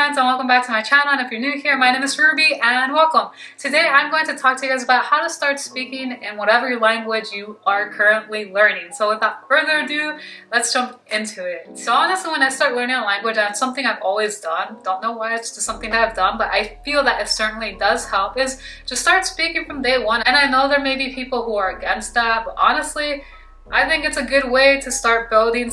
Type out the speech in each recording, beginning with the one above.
friends, and welcome back to my channel. And if you're new here, my name is Ruby and welcome. Today I'm going to talk to you guys about how to start speaking in whatever language you are currently learning. So without further ado, let's jump into it. So honestly, when I start learning a language, and it's something I've always done, don't know why, it's just something that I've done, but I feel that it certainly does help, is to start speaking from day one. And I know there may be people who are against that, but honestly, I think it's a good way to start building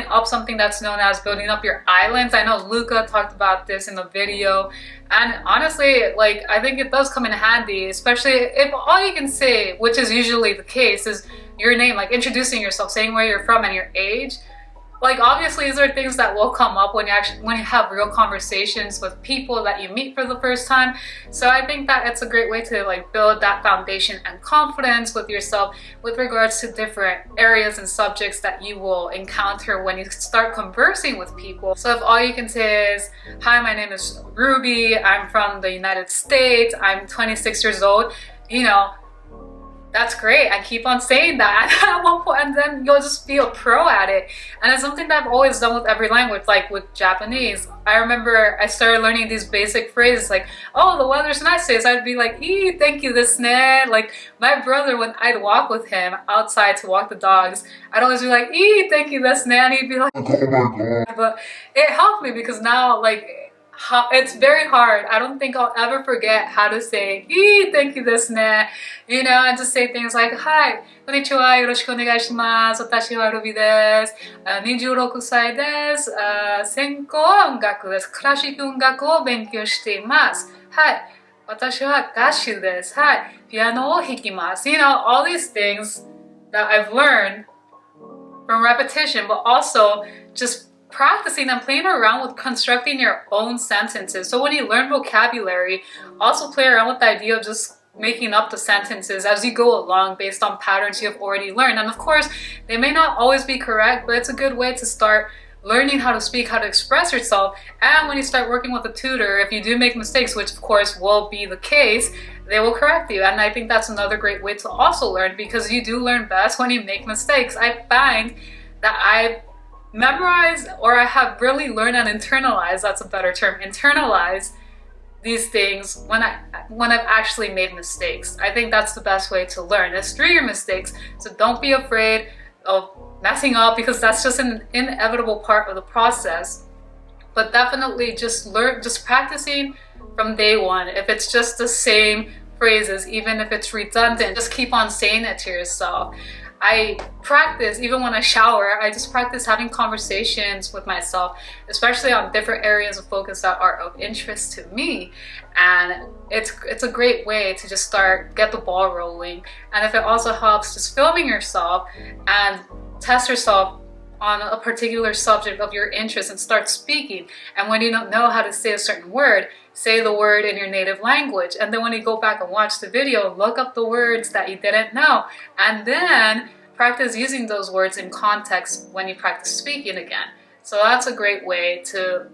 up something that's known as building up your islands. I know Luca talked about this in the video, and honestly, I think it does come in handy, especially if all you can say, which is usually the case, is your name, like introducing yourself, saying where you're from and your age. Obviously these are things that will come up when you have real conversations with people that you meet for the first time. So I think that it's a great way to build that foundation and confidence with yourself with regards to different areas and subjects that you will encounter when you start conversing with people. So if all you can say is, hi, my name is Ruby, I'm from the United States, I'm 26 years old, that's great. I keep on saying that at one point, and then you'll just be a pro at it. And it's something that I've always done with every language, like with Japanese. I remember I started learning these basic phrases like, oh, the weather's nice today. So I'd be like, thank you, this ne. Like my brother, when I'd walk with him outside to walk the dogs, I'd always be like, thank you, this ne. And he'd be like, oh my God. But it helped me because now, it's very hard. I don't think I'll ever forget how to say thank you desu ne, and just say things like, hi, konnichiwa, yoroshiku onegai shimasu, watashi wa Ruby desu, 26 歳です、専攻は音楽です、クラシック音楽を勉強しています、はい、私は歌手です、はい、ピアノを弾きます。All these things that I've learned from repetition, but also just practicing and playing around with constructing your own sentences. So when you learn vocabulary, also play around with the idea of just making up the sentences as you go along based on patterns you have already learned. And of course, they may not always be correct, but it's a good way to start learning how to speak, how to express yourself. And when you start working with a tutor, if you do make mistakes, which of course will be the case, they will correct you. And I think that's another great way to also learn, because you do learn best when you make mistakes. I find that I have really learned and internalized, that's a better term, internalize these things when I've actually made mistakes. I think that's the best way to learn, is through your mistakes. So don't be afraid of messing up, because that's just an inevitable part of the process. But definitely just practicing from day one. If it's just the same phrases, even if it's redundant, just keep on saying it to yourself. I practice, even when I shower, I just practice having conversations with myself, especially on different areas of focus that are of interest to me. And it's a great way to just get the ball rolling. And if it also helps, just filming yourself and test yourself on a particular subject of your interest and start speaking. And when you don't know how to say a certain word, say the word in your native language. And then when you go back and watch the video, look up the words that you didn't know. And then practice using those words in context when you practice speaking again. So that's a great way to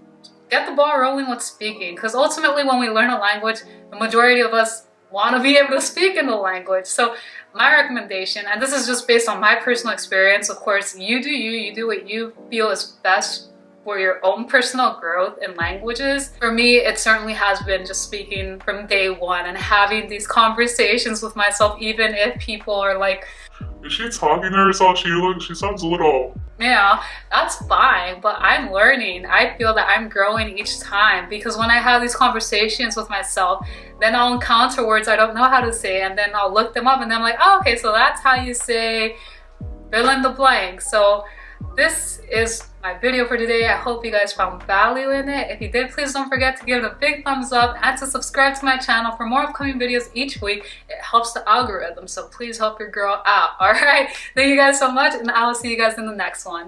get the ball rolling with speaking. Because ultimately when we learn a language, the majority of us want to be able to speak in the language. So my recommendation, and this is just based on my personal experience, of course, you do what you feel is best for your own personal growth in languages. For me, it certainly has been just speaking from day one and having these conversations with myself, even if people are like, is she talking to herself? She sounds a little... Yeah, that's fine, but I'm learning. I feel that I'm growing each time, because when I have these conversations with myself, then I'll encounter words I don't know how to say, and then I'll look them up, and then I'm like, oh, okay, so that's how you say fill in the blank. So this is my video for today. I hope you guys found value in it. If you did, please don't forget to give it a big thumbs up and to subscribe to my channel for more upcoming videos each week. It helps the algorithm, so please help your girl out. Alright, thank you guys so much, and I will see you guys in the next one.